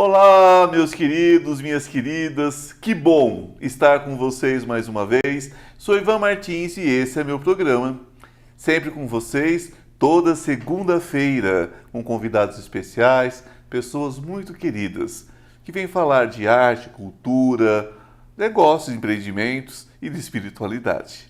Olá, meus queridos, minhas queridas, que bom estar com vocês mais uma vez. Sou Ivan Martins e esse é meu programa. Sempre com vocês, toda segunda-feira, com convidados especiais, pessoas muito queridas, que vêm falar de arte, cultura, negócios, empreendimentos e de espiritualidade.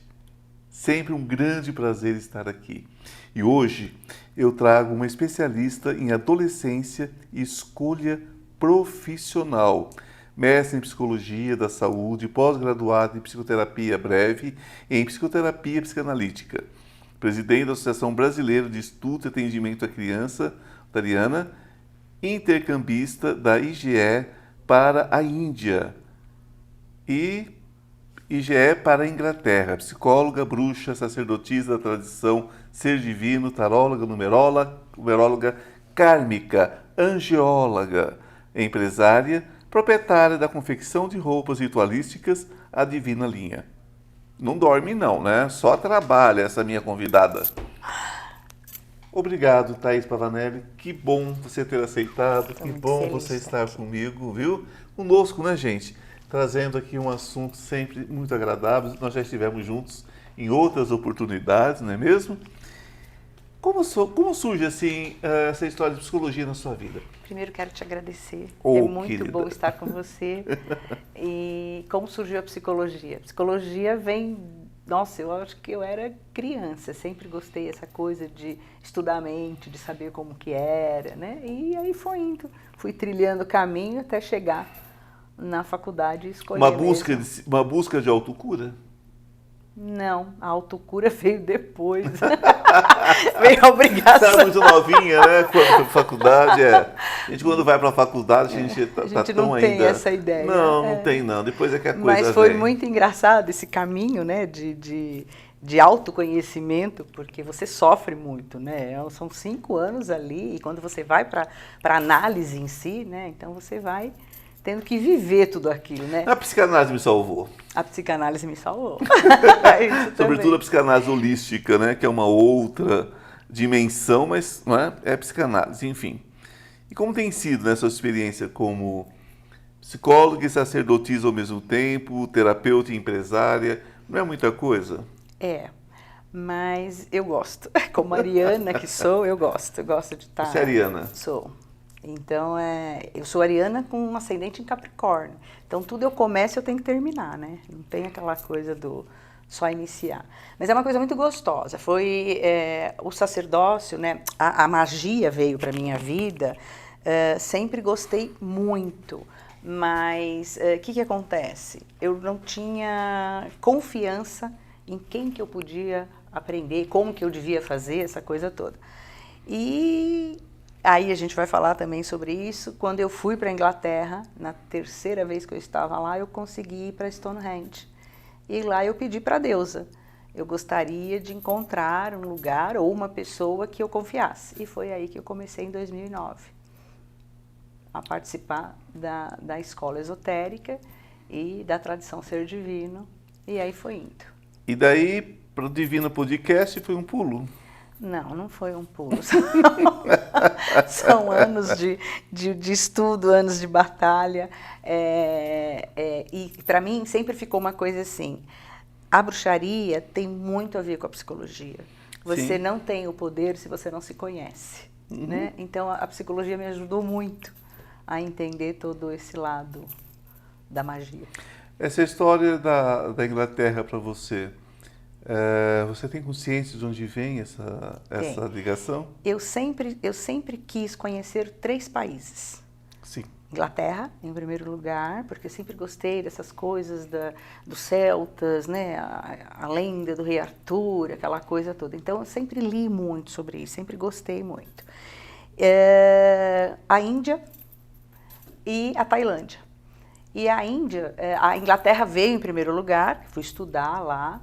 Sempre um grande prazer estar aqui. E hoje eu trago uma especialista em adolescência e escolha profissional, mestre em psicologia da saúde, pós-graduado em psicoterapia breve e em psicoterapia psicanalítica, presidente da Associação Brasileira de Estudo e Atendimento à Criança, Tariana, intercambista da IGE para a Índia e IGE para a Inglaterra, psicóloga, bruxa, sacerdotisa da tradição, ser divino, taróloga, numeróloga, kármica, angióloga, empresária, proprietária da confecção de roupas ritualísticas, a Divina Linha. Não dorme não, né? Só trabalha essa minha convidada. Obrigado, Thaís Pavanelli. Que bom você ter aceitado, que bom você estar comigo, viu? Conosco, né, gente? Trazendo aqui um assunto sempre muito agradável. Nós já estivemos juntos em outras oportunidades, não é mesmo? Como surge assim essa história de psicologia na sua vida? Primeiro quero te agradecer. Oh, é muito querida. bom estar com você. E como surgiu a psicologia? A psicologia vem... Nossa, eu acho que eu era criança, sempre gostei dessa coisa de estudar a mente, de saber como que era, né? E aí foi indo, fui trilhando o caminho até chegar na faculdade e escolher Uma busca de autocura? Não, a autocura veio depois. Veio a obrigação. Você era muito novinha, né? Quando foi pra faculdade, A gente quando vai pra faculdade, a gente tá tão ainda... não tem essa ideia. Não tem não. Depois é que a coisa Mas foi vem. muito engraçado esse caminho, né, de autoconhecimento, porque você sofre muito, né? São 5 anos ali, e quando você vai para análise em si, né, então você vai tendo que viver tudo aquilo, né? A psicanálise me salvou. A psicanálise me salvou. Sobretudo a psicanálise holística, né, que é uma outra dimensão, mas não é psicanálise, enfim. E como tem sido, né, sua experiência como psicóloga e sacerdotisa ao mesmo tempo, terapeuta e empresária? Não é muita coisa? É, mas eu gosto. Como ariana que sou, eu gosto. Eu gosto de estar... Você é ariana? Sou. Então, eu sou ariana com um ascendente em Capricórnio. Então, tudo eu começo eu tenho que terminar, né? Não tem aquela coisa do só iniciar. Mas é uma coisa muito gostosa. Foi o sacerdócio, né? A magia veio para minha vida. Sempre gostei muito. Mas o que acontece? Eu não tinha confiança em quem que eu podia aprender, como que eu devia fazer, essa coisa toda. E aí a gente vai falar também sobre isso. Quando eu fui para a Inglaterra, na terceira vez que eu estava lá, eu consegui ir para Stonehenge. E lá eu pedi para a deusa. Eu gostaria de encontrar um lugar ou uma pessoa que eu confiasse. E foi aí que eu comecei em 2009 a participar da escola esotérica e da tradição Ser Divino. E aí foi indo. E daí, para o Divino Podcast, foi um pulo? Não foi um pulo. São anos de estudo, anos de batalha. E para mim sempre ficou uma coisa assim, a bruxaria tem muito a ver com a psicologia. Você Sim. não tem o poder se você não se conhece. Né? Então a psicologia me ajudou muito a entender todo esse lado da magia. Essa história da Inglaterra para você, você tem consciência de onde vem essa ligação? Eu sempre quis conhecer 3 países. Sim. Inglaterra, em primeiro lugar, porque eu sempre gostei dessas coisas dos celtas, né? A lenda do rei Arthur, aquela coisa toda. Então, eu sempre li muito sobre isso, sempre gostei muito. A Índia e a Tailândia. E a Índia, a Inglaterra veio em primeiro lugar, fui estudar lá,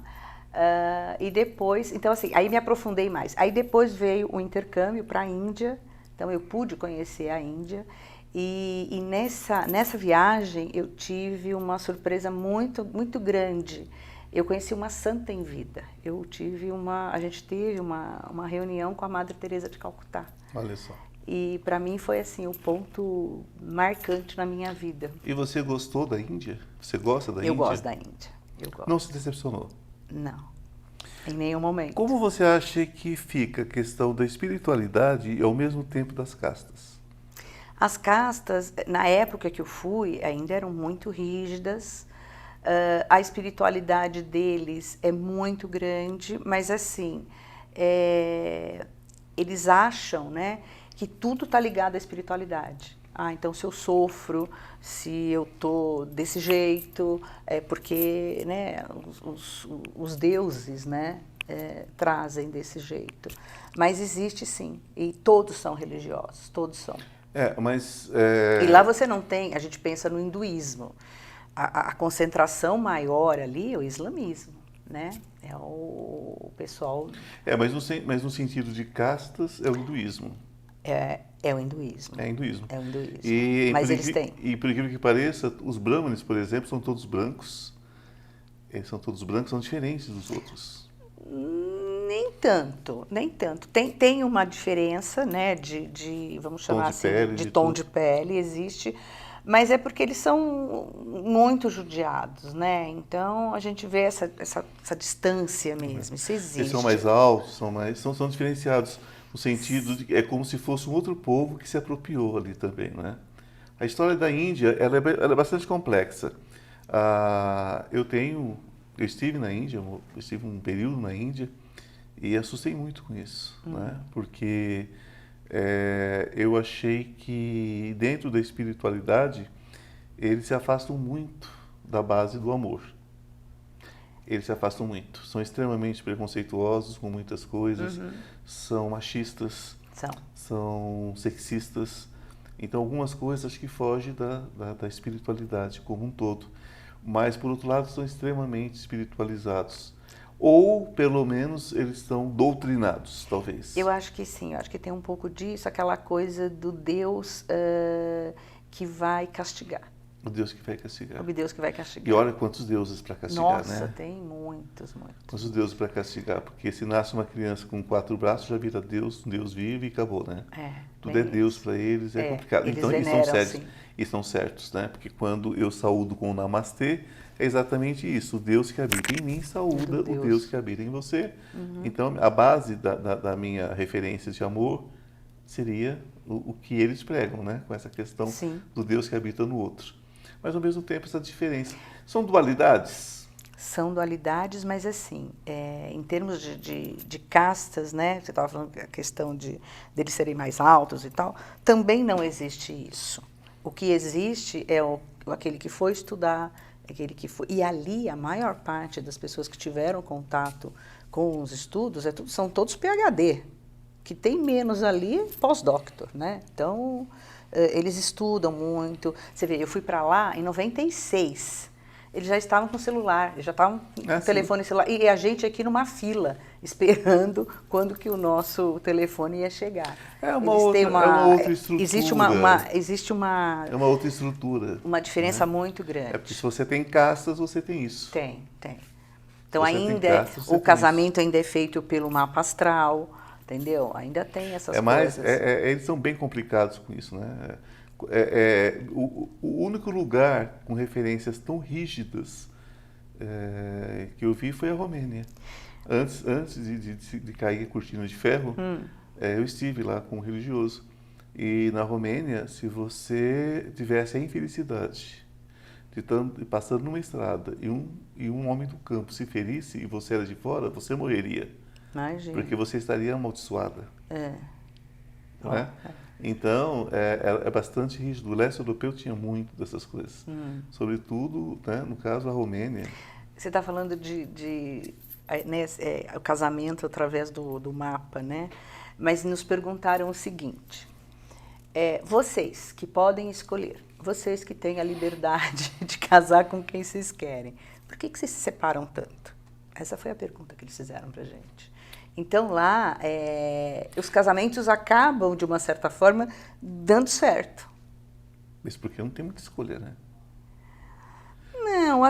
e depois, então assim, aí me aprofundei mais. Aí depois veio o intercâmbio para a Índia, então eu pude conhecer a Índia, e nessa viagem eu tive uma surpresa muito, muito grande. Eu conheci uma santa em vida. A gente teve uma reunião com a Madre Teresa de Calcutá. Olha só. E para mim foi assim o ponto marcante na minha vida. E você gostou da Índia? Você gosta da Índia? Eu gosto da Índia. Eu gosto. Não se decepcionou? Não, em nenhum momento. Como você acha que fica a questão da espiritualidade e ao mesmo tempo das castas? As castas, na época que eu fui, ainda eram muito rígidas. A espiritualidade deles é muito grande, mas assim, eles acham, né, que tudo está ligado à espiritualidade. Ah, então se eu sofro, se eu tô desse jeito, é porque, né, os deuses, né, trazem desse jeito. Mas existe sim, e todos são religiosos, todos são. Mas... E lá você não tem, a gente pensa no hinduísmo, a concentração maior ali é o islamismo, né? É o pessoal... mas no sentido de castas é o hinduísmo. É o hinduísmo. É hinduísmo. É o hinduísmo. Mas eles têm. E por incrível que pareça, os brahmanes, por exemplo, são todos brancos. Eles são todos brancos, são diferentes dos outros. Nem tanto, nem tanto. Tem uma diferença, né, vamos chamar assim, de tom de pele, existe, mas é porque eles são muito judiados, né? Então a gente vê essa distância mesmo, isso existe. Eles são mais altos, são diferenciados, no sentido de é como se fosse um outro povo que se apropriou ali também, né? A história da Índia, ela é bastante complexa. Eu estive na Índia, eu estive um período na Índia, e assustei muito com isso, né? Porque eu achei que dentro da espiritualidade eles se afastam muito da base do amor. Eles se afastam muito. São extremamente preconceituosos com muitas coisas, são machistas, são sexistas. Então algumas coisas acho que fogem da espiritualidade como um todo. Mas por outro lado são extremamente espiritualizados. Ou, pelo menos, eles estão doutrinados, talvez. Eu acho que sim, eu acho que tem um pouco disso, aquela coisa do Deus que vai castigar. O Deus que vai castigar. O Deus que vai castigar. E olha quantos deuses para castigar, né? Nossa, tem muitos. Quantos deuses para castigar, porque se nasce uma criança com 4 braços, já vira Deus, um Deus vive e acabou, né? Tudo é Deus para eles, é complicado. Eles então, veneram, estão certos, né? Porque quando eu saúdo com o Namastê, é exatamente isso. O Deus que habita em mim saúda o Deus que habita em você. Então, a base da minha referência de amor seria o que eles pregam, né? Com essa questão do Deus que habita no outro. Mas, ao mesmo tempo, essa diferença. São dualidades? São dualidades, mas assim, em termos de castas, né? Você estava falando a questão deles serem mais altos e tal, também não existe isso. O que existe é aquele que foi estudar, aquele que foi... E ali, a maior parte das pessoas que tiveram contato com os estudos são todos PhD, que tem menos ali pós-doctor, né? Então, eles estudam muito. Você vê, eu fui para lá em 96. Eles já estavam com celular, já estavam com telefone celular. E a gente aqui numa fila, esperando quando que o nosso telefone ia chegar. É uma outra estrutura. Existe uma... É uma outra estrutura. Uma diferença muito grande. É porque se você tem castas, você tem isso. Tem. Então o casamento ainda é feito pelo mapa astral, entendeu? Ainda tem essas coisas. Eles são bem complicados com isso, né? O único lugar com referências tão rígidas que eu vi foi a Romênia. Antes de cair a cortina de ferro, eu estive lá com um religioso. E na Romênia, se você tivesse a infelicidade de passando numa estrada e um homem do campo se ferisse e você era de fora, você morreria. Imagina. Porque você estaria amaldiçoada. Não é? Então, é bastante rígido. O leste europeu tinha muito dessas coisas. Sobretudo, né, no caso, a Romênia. Você está falando o casamento através do mapa, né? Mas nos perguntaram o seguinte, vocês que podem escolher, vocês que têm a liberdade de casar com quem vocês querem, por que vocês se separam tanto? Essa foi a pergunta que eles fizeram para a gente. Então, lá, os casamentos acabam, de uma certa forma, dando certo. Isso porque não tem muita escolha, né? Não,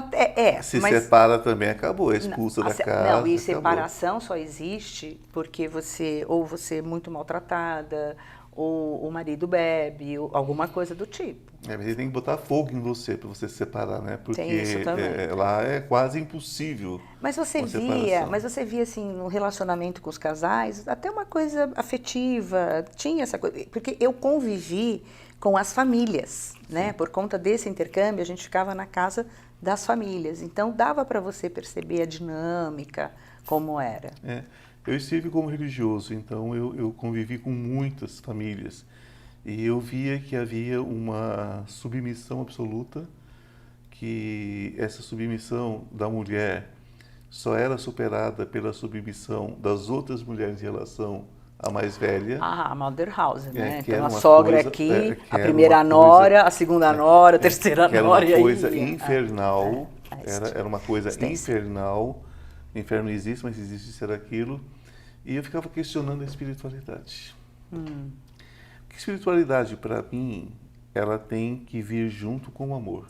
Se separa também, acabou, é expulsa da casa. Não, e separação só existe porque você é muito maltratada, ou o marido bebe, ou alguma coisa do tipo. Mas ele tem que botar fogo em você para você se separar, né? Porque Tem isso também. lá é quase impossível Mas você uma via, separação. mas você via assim no relacionamento com os casais, até uma coisa afetiva, tinha essa coisa, porque eu convivi com as famílias, né? Por conta desse intercâmbio, a gente ficava na casa das famílias. Então dava para você perceber a dinâmica, como era. Eu estive como religioso, então eu convivi com muitas famílias e eu via que havia uma submissão absoluta, que essa submissão da mulher só era superada pela submissão das outras mulheres em relação à mais velha. Ah, a Mother House, né? Que Então era a uma sogra coisa, aqui, que a era primeira uma nora, coisa, a segunda nora, a terceira que era nora uma e aí coisa ia. infernal, É, era uma coisa existência. infernal. O inferno não existe, mas se existisse era aquilo. E eu ficava questionando a espiritualidade. Porque espiritualidade, para mim, ela tem que vir junto com o amor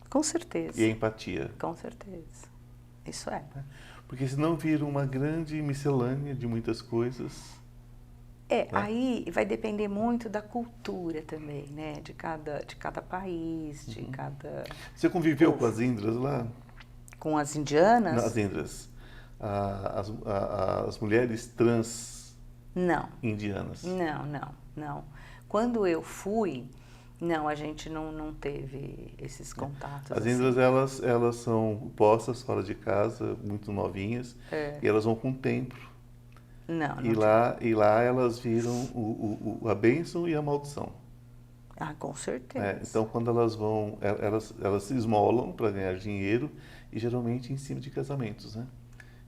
Com certeza. e a empatia. Com certeza. Isso é. Porque senão vira uma grande miscelânea de muitas coisas. Aí vai depender muito da cultura também, né? De cada país, de cada... Você conviveu com as Indras lá? Com as indianas? Não, as Indras. As mulheres trans Não. indianas. Não. Quando eu fui, não, a gente não teve esses contatos. As assim. Indras, elas são postas fora de casa, muito novinhas, e elas vão com o templo. Não. E lá elas viram a bênção e a maldição. Ah, com certeza. Então, quando elas vão, elas se esmolam para ganhar dinheiro, e geralmente em cima de casamentos, né?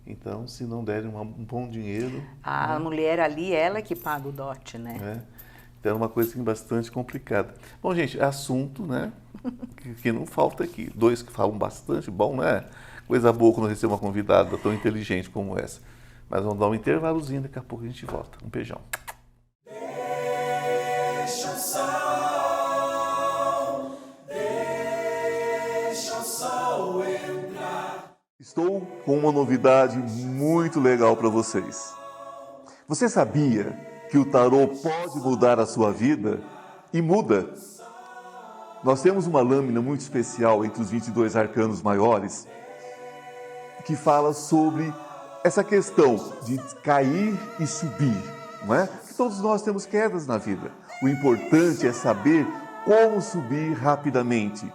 Então, se não derem um bom dinheiro... A mulher ali, ela que paga o dote, né? Então, é uma coisa assim, bastante complicada. Bom, gente, assunto, né? que não falta aqui. Dois que falam bastante, bom, né? Coisa boa quando receber uma convidada tão inteligente como essa. Mas vamos dar um intervalozinho, daqui a pouco a gente volta. Um beijão. Deixa o sol entrar. Estou com uma novidade muito legal para vocês. Você sabia que o tarô pode mudar a sua vida? E muda. Nós temos uma lâmina muito especial entre os 22 arcanos maiores que fala sobre essa questão de cair e subir, não é? Que todos nós temos quedas na vida. O importante é saber como subir rapidamente.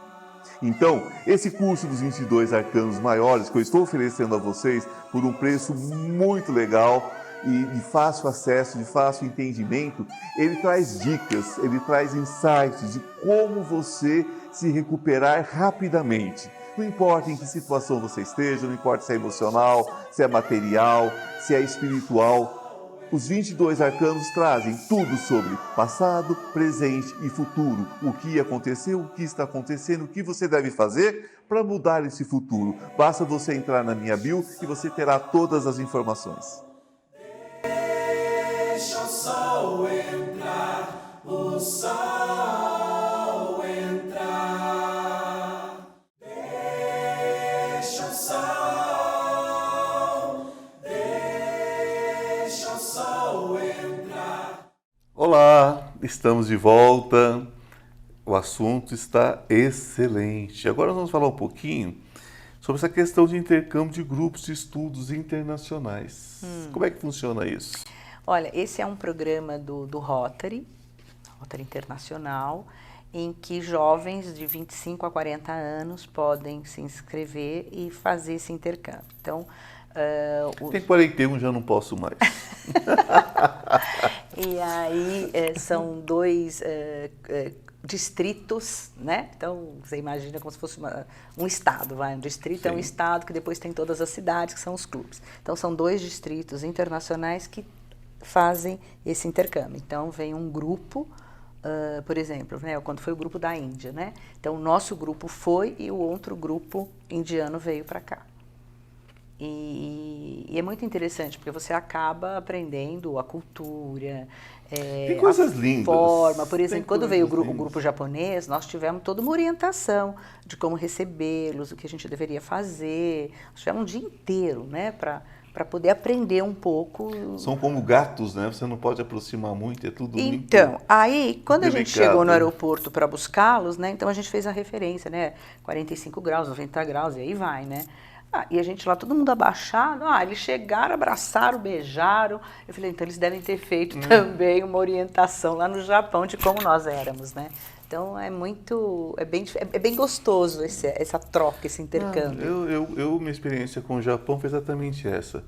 Então, esse curso dos 22 arcanos maiores que eu estou oferecendo a vocês por um preço muito legal e de fácil acesso, de fácil entendimento, ele traz dicas, ele traz insights de como você se recuperar rapidamente. Não importa em que situação você esteja, não importa se é emocional, se é material, se é espiritual. Os 22 arcanos trazem tudo sobre passado, presente e futuro. O que aconteceu, o que está acontecendo, o que você deve fazer para mudar esse futuro. Basta você entrar na minha bio e você terá todas as informações. Deixa o sol entrar, o sol entrar. Deixa o sol entrar. Olá, estamos de volta. O assunto está excelente. Agora nós vamos falar um pouquinho sobre essa questão de intercâmbio de grupos de estudos internacionais. Como é que funciona isso? Olha, esse é um programa do Rotary Internacional, em que jovens de 25 a 40 anos podem se inscrever e fazer esse intercâmbio. Então, Tem 41, já não posso mais. E aí são dois distritos, né? Então, você imagina como se fosse um estado, vai. Um distrito é um estado que depois tem todas as cidades, que são os clubes. Então, são dois distritos internacionais que fazem esse intercâmbio. Então, vem um grupo, por exemplo, né? Quando foi o grupo da Índia, né? Então, o nosso grupo foi e o outro grupo indiano veio para cá. E é muito interessante, porque você acaba aprendendo a cultura, Tem coisas lindas. forma. Por exemplo, Tem quando veio o coisas grupo japonês, nós tivemos toda uma orientação de como recebê-los, o que a gente deveria fazer. Nós tivemos um dia inteiro, né, para para poder aprender um pouco. São como gatos, né? Você não pode aproximar muito, é tudo Então, muito aí, quando a gente delicado. chegou no aeroporto para buscá-los, né? Então a gente fez a referência, né? 45 graus, 90 graus, e aí vai, né? E a gente lá, todo mundo abaixado, eles chegaram, abraçaram, beijaram. Eu falei, então eles devem ter feito também uma orientação lá no Japão de como nós éramos, né? Então é bem gostoso essa troca, esse intercâmbio. Minha experiência com o Japão foi exatamente essa.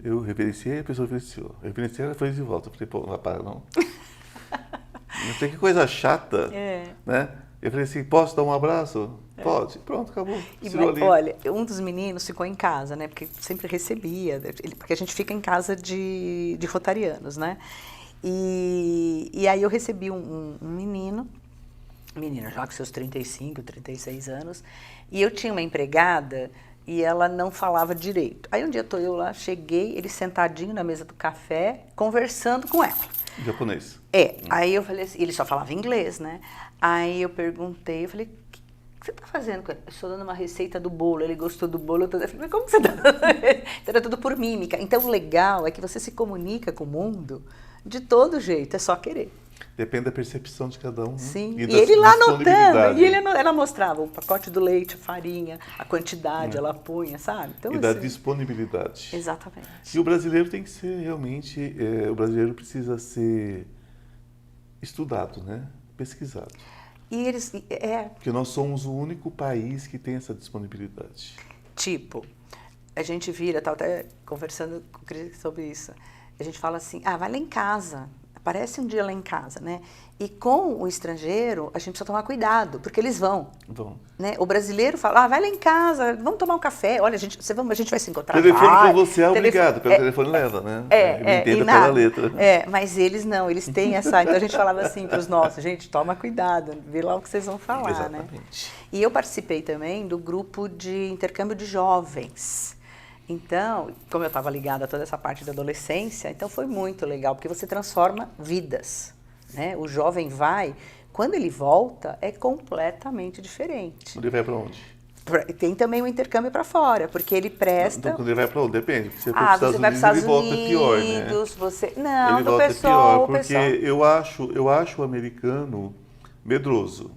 Eu reverenciei, a pessoa reverenciou. Eu reverenciei, ela fez de volta. Eu falei, pô, não vai parar não. Não sei que coisa chata, né? Eu falei assim, posso dar um abraço? Pode. Pronto, acabou. Olha, um dos meninos ficou em casa, né? Porque sempre recebia, porque a gente fica em casa de rotarianos, né? E aí eu recebi um menino já com seus 35, 36 anos, e eu tinha uma empregada e ela não falava direito. Aí um dia eu lá, cheguei, ele sentadinho na mesa do café, conversando com ela. Japonês. Aí eu falei assim, ele só falava inglês, né? Aí eu perguntei, eu falei, o que você está fazendo? Eu estou dando uma receita do bolo, ele gostou do bolo, eu falei, mas como que você está dando? Então era tudo por mímica. Então o legal é que você se comunica com o mundo de todo jeito, é só querer. Depende da percepção de cada um. Sim, Né? e ele lá anotando, e ela mostrava o pacote do leite, a farinha, a quantidade, ela punha, sabe? Então, e da disponibilidade. Exatamente. E o brasileiro tem que ser realmente, o brasileiro precisa ser estudado, né? Pesquisado. E eles, Porque nós somos o único país que tem essa disponibilidade. Tipo, a gente vira, estava até conversando com o Cris sobre isso, a gente fala assim, vai lá em casa, aparece um dia lá em casa, né? E com o estrangeiro, a gente precisa tomar cuidado, porque eles vão. Né? O brasileiro fala, vai lá em casa, vamos tomar um café, olha, a gente vai se encontrar. O telefone com você é obrigado, pelo telefone leva, né? Ele entende pela letra. Mas eles não, eles têm essa... Então a gente falava assim para os nossos, gente, toma cuidado, vê lá o que vocês vão falar, exatamente. Né? E eu participei também do grupo de intercâmbio de jovens. Então, como eu estava ligada a toda essa parte da adolescência, então foi muito legal, porque você transforma vidas, né? O jovem vai, quando ele volta, é completamente diferente. Ele vai para onde? Tem também o intercâmbio para fora, porque ele presta... Então, quando ele vai para onde? Depende. Se você for para os Estados Unidos, ele volta pior, né? Não, ele volta pior, porque eu acho o americano medroso.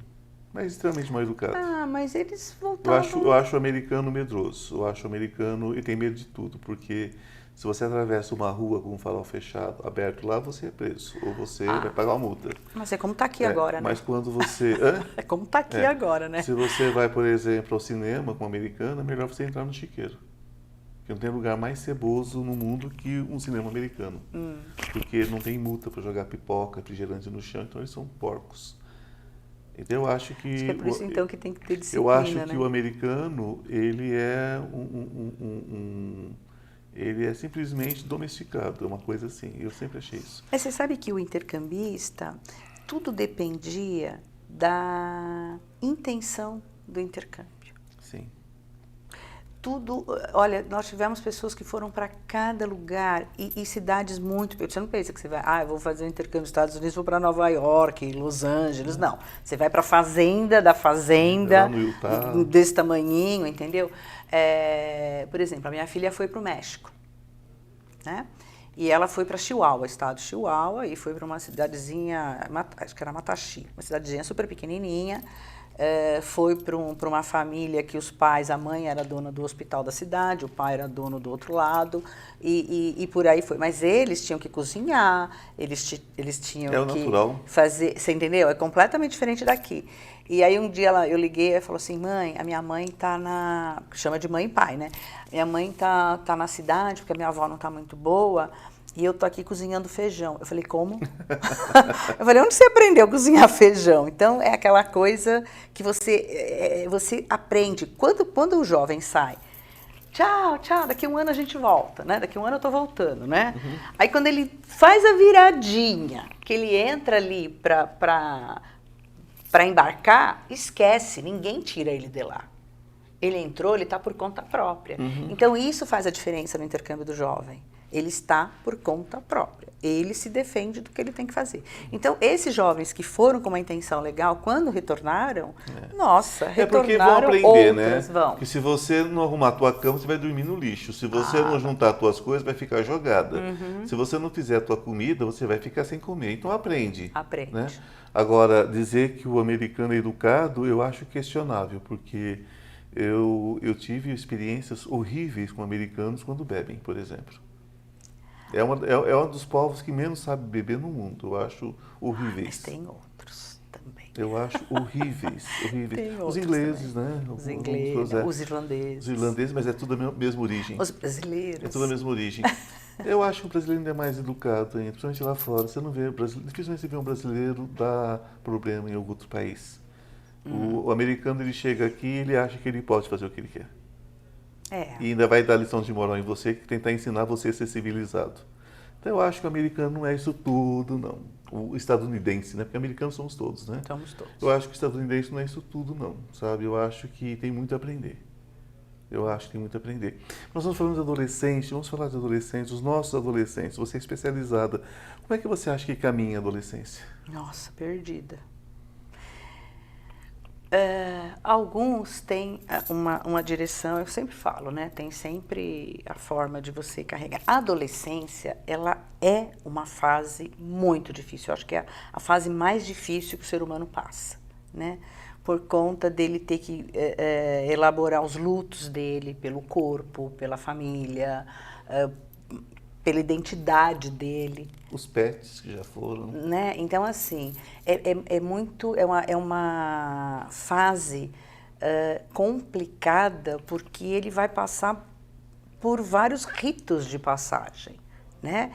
Mas extremamente mal educado. Mas eles voltavam... Eu acho o americano medroso. Eu acho o americano e tem medo de tudo, porque se você atravessa uma rua com um farol fechado, aberto lá, você é preso. Ou você vai pagar uma multa. Mas é como está aqui agora, né? Mas quando você... É como está aqui agora, né? Se você vai, por exemplo, ao cinema com um americano, é melhor você entrar no chiqueiro. Porque não tem lugar mais ceboso no mundo que um cinema americano. Porque não tem multa para jogar pipoca, refrigerante no chão, então eles são porcos. Então eu acho que... é por isso então que tem que ter disciplina, eu acho que né? o americano, ele é ele é simplesmente domesticado, é uma coisa assim. Eu sempre achei isso. Mas você sabe que o intercambista, tudo dependia da intenção do intercâmbio. Sim. Tudo, olha, nós tivemos pessoas que foram para cada lugar e cidades muito... Você não pensa que você vai, eu vou fazer um intercâmbio nos Estados Unidos, vou para Nova York, Los Angeles, não. Você vai para a fazenda da fazenda, lá no Utah, desse tamanhinho, entendeu? Por exemplo, a minha filha foi para o México, né? E ela foi para Chihuahua, estado de Chihuahua, e foi para uma cidadezinha, acho que era Mataxi, uma cidadezinha super pequenininha. Foi para uma família que os pais, a mãe era dona do hospital da cidade, o pai era dono do outro lado, e por aí foi. Mas eles tinham que cozinhar, eles tinham que natural. Fazer, você entendeu? É completamente diferente daqui. E aí um dia eu liguei e falou assim, mãe, a minha mãe tá chama de mãe e pai, né? Minha mãe tá na cidade, porque a minha avó não tá muito boa, e eu tô aqui cozinhando feijão. Eu falei, como? Eu falei, onde você aprendeu a cozinhar feijão? Então, é aquela coisa que você aprende. Quando o jovem sai, tchau, daqui a um ano a gente volta, né? Daqui a um ano eu tô voltando, né? Aí, quando ele faz a viradinha, que ele entra ali para embarcar, esquece, ninguém tira ele de lá. Ele entrou, ele está por conta própria. Então, isso faz a diferença no intercâmbio do jovem. Ele está por conta própria. Ele se defende do que ele tem que fazer. Então, esses jovens que foram com uma intenção legal, quando retornaram, nossa, porque vão retornaram aprender, outras, né? vão. Porque se você não arrumar a tua cama, você vai dormir no lixo. Se você não juntar as tuas coisas, vai ficar jogada. Se você não fizer a tua comida, você vai ficar sem comer. Então aprende. Aprende. Né? Agora, dizer que o americano é educado, eu acho questionável, porque eu tive experiências horríveis com americanos quando bebem, por exemplo. É um dos povos que menos sabe beber no mundo. Eu acho horríveis. Mas tem outros também. Eu acho horríveis, horríveis. Tem Os outros ingleses, também. né? Os ingleses, os irlandeses. Os irlandeses, mas é tudo a mesma origem. Os brasileiros. É tudo a mesma origem. Eu acho que o brasileiro ainda é mais educado ainda, principalmente lá fora. Você não vê dificilmente você vê um brasileiro dar problema em algum outro país. O americano, ele chega aqui e ele acha que ele pode fazer o que ele quer. E ainda vai dar lição de moral em você, que tentar ensinar você a ser civilizado. Então eu acho que o americano não é isso tudo, não. O estadunidense, né? Porque americanos somos todos, né? Somos todos. Eu acho que o estadunidense não é isso tudo, não, sabe? Eu acho que tem muito a aprender. Nós estamos falando de adolescentes, vamos falar de adolescentes, os nossos adolescentes. Você é especializada. Como é que você acha que caminha a adolescência? Nossa, perdida. Alguns têm uma direção, eu sempre falo, né? Tem sempre a forma de você carregar. A adolescência, ela é uma fase muito difícil. Eu acho que é a fase mais difícil que o ser humano passa, né? Por conta dele ter que elaborar os lutos dele pelo corpo, pela família, pela identidade dele. Os pets que já foram. Né? Então, assim, é uma fase complicada, porque ele vai passar por vários ritos de passagem, né?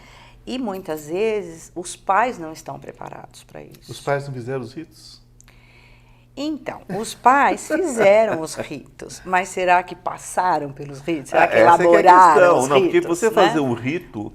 E muitas vezes os pais não estão preparados para isso. Os pais não fizeram os ritos? Então, os pais fizeram os ritos, mas será que passaram pelos ritos? Será que essa elaboraram é que é a questão. os Não, ritos? porque você né? fazer um rito,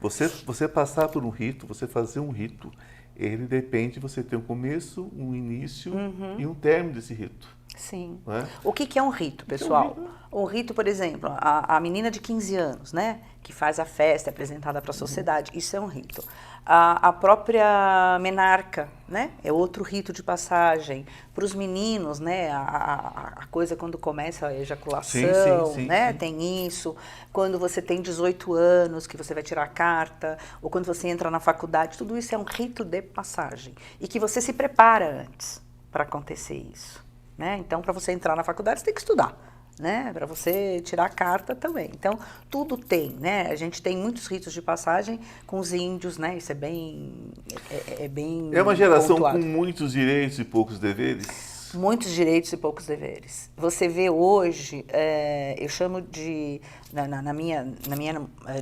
você passar por um rito, você fazer um rito, ele depende de você ter um começo, um início e um término desse rito. Sim. Não é? O que é um rito, pessoal? Um rito, por exemplo, a menina de 15 anos, né? Que faz a festa, é apresentada para a sociedade, isso é um rito. A própria menarca, né? É outro rito de passagem. Para os meninos, né? A coisa quando começa a ejaculação, sim, né? sim. Tem isso. Quando você tem 18 anos, que você vai tirar a carta, ou quando você entra na faculdade, tudo isso é um rito de passagem. E que você se prepara antes para acontecer isso. Né? Então, para você entrar na faculdade, você tem que estudar, né? Para você tirar a carta também. Então, tudo tem, né? A gente tem muitos ritos de passagem com os índios, né? Isso é bem... É uma geração pontuado. com muitos direitos e poucos deveres? Muitos direitos e poucos deveres. Você vê hoje, eu chamo de... Na minha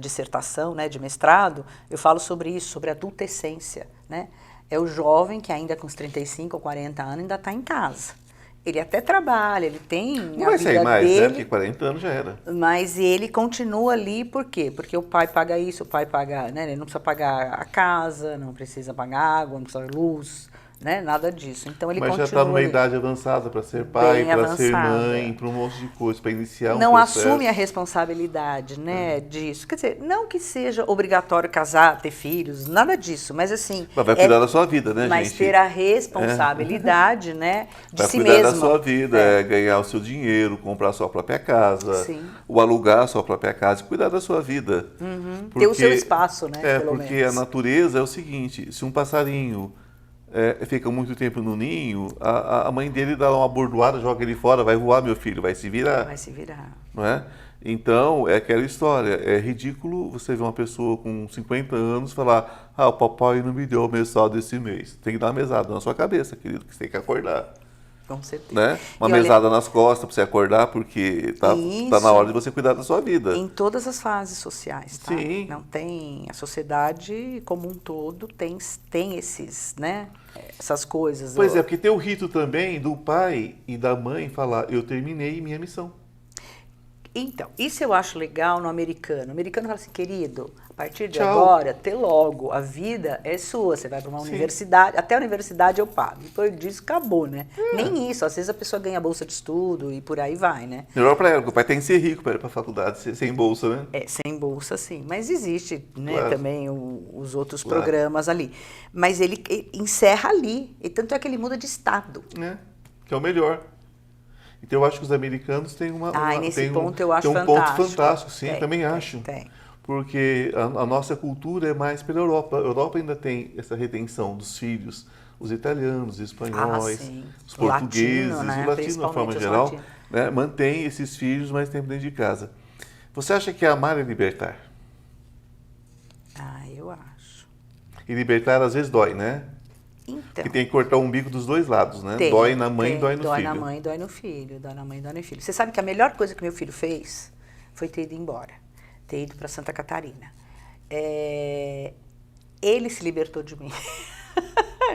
dissertação, né, de mestrado, eu falo sobre isso, sobre adultescência, né? É o jovem que ainda com uns 35 ou 40 anos ainda está em casa. Ele até trabalha, ele tem Não a vai vida sair mais, dele, né? Porque 40 anos já era. mas ele continua ali, por quê? Porque o pai paga isso, o pai paga, né? Ele não precisa pagar a casa, não precisa pagar água, não precisa luz, né? Nada disso. Então ele Mas continua já está numa ali. idade avançada para ser pai, Bem para ser avançada. mãe, para um monte de coisa, para iniciar um Não processo. assume a responsabilidade, né, disso. Quer dizer, não que seja obrigatório casar, ter filhos, nada disso, mas assim... Mas vai cuidar da sua vida, né, mas gente? ter a responsabilidade, né, de Vai si cuidar mesmo. da sua vida, ganhar o seu dinheiro, comprar a sua própria casa, Sim. ou alugar a sua própria casa, cuidar da sua vida. Ter o seu espaço, né, pelo porque menos. a natureza é o seguinte, se um passarinho fica muito tempo no ninho, a mãe dele dá uma bordoada, joga ele fora, vai voar, meu filho, vai se virar. Vai se virar. Não é? Então, é aquela história, é ridículo você ver uma pessoa com 50 anos falar, o papai não me deu a mesada esse mês. Tem que dar uma mesada na sua cabeça, querido, que você tem que acordar. Com certeza. Né? Uma E olha, mesada nas costas para você acordar, porque tá na hora de você cuidar da sua vida. em todas as fases sociais, tá? Sim. Não tem... A sociedade como um todo tem esses, né? Essas coisas. Pois é, porque tem o rito também do pai e da mãe falar, eu terminei minha missão. Então, isso eu acho legal no americano. O americano fala assim, querido, a partir de Tchau. agora, até logo, a vida é sua. Você vai para uma universidade, até a universidade eu pago. Depois disso, acabou, né? Nem isso, às vezes a pessoa ganha bolsa de estudo e por aí vai, né? Melhor para ela, porque o pai tem que ser rico para ir para a faculdade, sem bolsa, né? É, sem bolsa, sim. Mas existe, né, Claro. também os outros Claro. programas ali. Mas ele encerra ali. E tanto é que ele muda de estado. Né? Que é o melhor. Então eu acho que os americanos têm Nesse têm ponto eu acho tem um ponto fantástico. fantástico, sim, Tem, também tem, acho. tem. Porque a nossa cultura é mais pela Europa. A Europa ainda tem essa retenção dos filhos, os italianos, os espanhóis, sim. os O portugueses, latino, né? o latino de uma forma Principalmente os geral, latinos. né? Mantém esses filhos mais tempo dentro de casa. Você acha que amar é libertar? Eu acho. E libertar às vezes dói, né? Então. Que tem que cortar o umbigo dos dois lados, né? Tem, Dói na mãe, tem. dói no Dói filho. na mãe, dói no filho. Dói na mãe, dói no filho. Você sabe que a melhor coisa que meu filho fez foi ter ido embora. Ter ido para Santa Catarina. Ele se libertou de mim.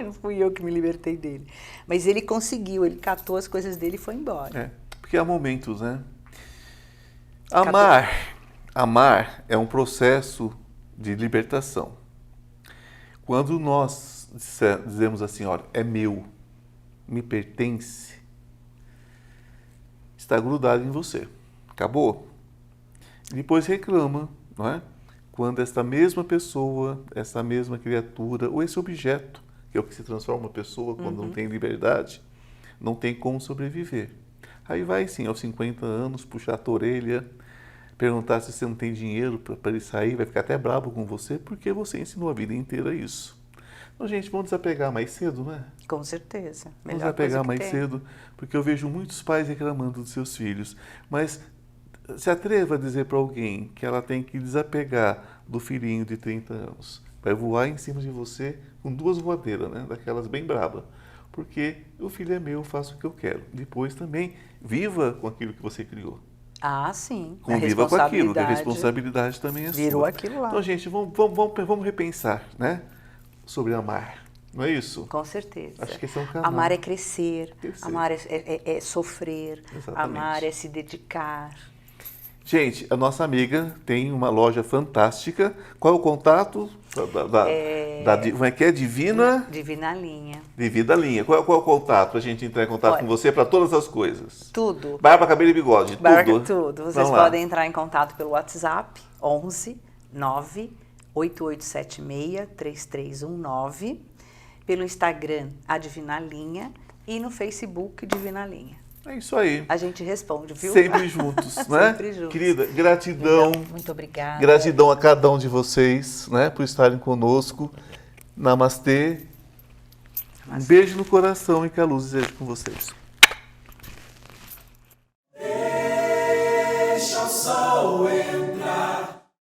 Não fui eu que me libertei dele. Mas ele conseguiu, ele catou as coisas dele e foi embora. É, porque há momentos, né? Catou. Amar é um processo de libertação. Quando nós dizemos assim, olha, é meu, me pertence, está grudado em você. Acabou. Depois reclama, não é? Quando esta mesma pessoa, essa mesma criatura, ou esse objeto, que é o que se transforma uma pessoa quando não tem liberdade, não tem como sobreviver. Aí vai sim, aos 50 anos, puxar a tua orelha, perguntar se você não tem dinheiro para ele sair, vai ficar até bravo com você, porque você ensinou a vida inteira isso. Então, gente, vamos desapegar mais cedo, né? Com certeza. Vamos Melhor desapegar coisa que mais tem. cedo, porque eu vejo muitos pais reclamando dos seus filhos. Mas se atreva a dizer para alguém que ela tem que desapegar do filhinho de 30 anos. Vai voar em cima de você com 2 voadeiras, né? Daquelas bem braba. Porque o filho é meu, eu faço o que eu quero. Depois também, viva com aquilo que você criou. Sim. Conviva com aquilo, que a responsabilidade também é virou sua. aquilo lá. Então, gente, vamos repensar, né? Sobre amar. Não é isso? Com certeza. Acho que esse é um canal. Amar é crescer, Crescer. amar é sofrer, Exatamente. amar é se dedicar. Gente, a nossa amiga tem uma loja fantástica. Qual é o contato? Como é que é? Divina Divina Linha. Linha. Qual é o contato para a gente entrar em contato Olha, com você para todas as coisas? Tudo. Barba, cabelo e bigode, tudo. Tudo. Vocês Vamos lá. podem entrar em contato pelo WhatsApp 11 9 8876 3319, pelo Instagram A Divina Linha e no Facebook Divina Linha. É isso aí. A gente responde, viu? Sempre juntos, né? Sempre juntos. Querida, gratidão. Então, muito obrigada. Gratidão a cada um de vocês, né, por estarem conosco. Namastê. Um beijo no coração e que a luz esteja com vocês. Deixa o sol entrar.